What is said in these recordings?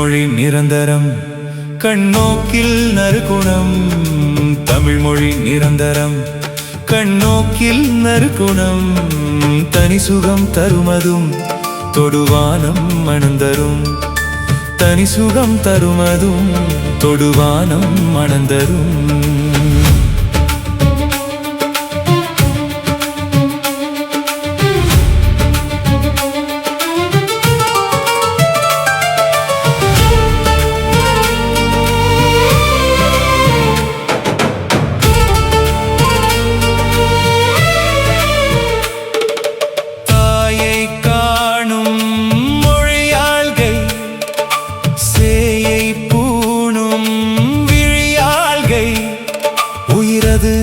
மொழி நிரந்தரம் கண்ணோக்கில் நறுகுணம். தமிழ் மொழி நிரந்தரம் கண்ணோக்கில் நறுகுணம். தனி சுகம் தருமதும் தொடுவானம் மணந்தரும். தனி சுகம் தருமதும் தொடுவானம் மணந்தரும்.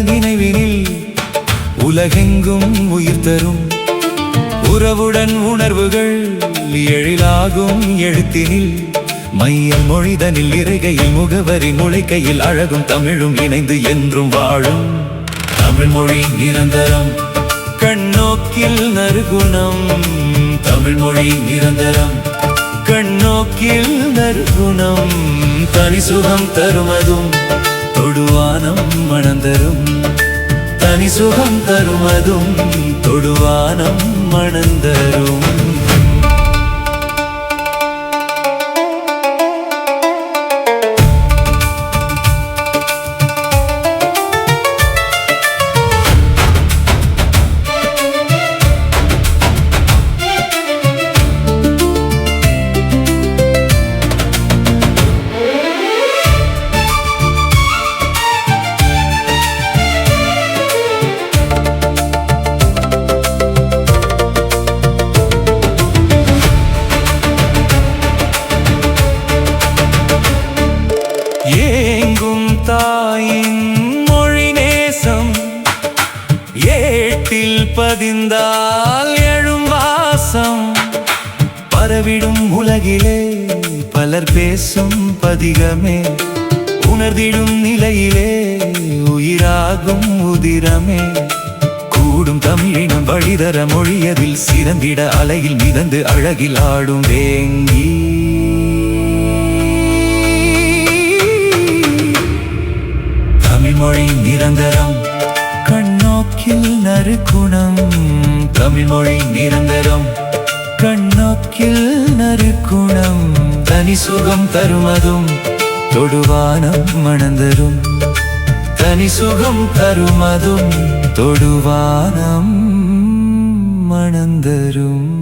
நினைவினில் உலகெங்கும் உயிர் தரும் உறவுடன் உணர்வுகள் எழிலாகும் எழுத்தினில். மையம் மொழிதனில் இறைகையில் முகவரி முளைக்கையில் அழகும் தமிழும் இணைந்து என்றும் வாழும். தமிழ் மொழி நிரந்தரம் கண்ணோக்கில் நறுகுணம். தமிழ் மொழி நிரந்தரம் கண்ணோக்கில் நறுகுணம். தனி சுகம் தருமதும் தொடுவானம் மணந்தரும். தனி சுகம் தருமதும் தொடுவானம் மணந்தரும். ஏங்கும் தாயின் மொழி நேசம் ஏட்டில் பதிந்தால் எழும் வாசம். பரவிடும் உலகிலே பலர் பேசும் பதிகமே உணர்ந்திடும் நிலையிலே உயிராகும் உதிரமே. கூடும் தமிழினம் வழிதர மொழியதில் சிறந்திட அலையில் மிதந்து அழகில் ஆடும் வேங்கி. தமிழ் மொழி நிரந்தரம் கண்ணோக்கில் நறுகுணம். தமிழ் மொழி நிரந்தரம் கண்ணோக்கில் நறுகுணம். தனி சுகம் தருமதும் தொடுவானம் மணந்தரும். தனி சுகம் தருமதும் தொடுவானம் மணந்தரும்.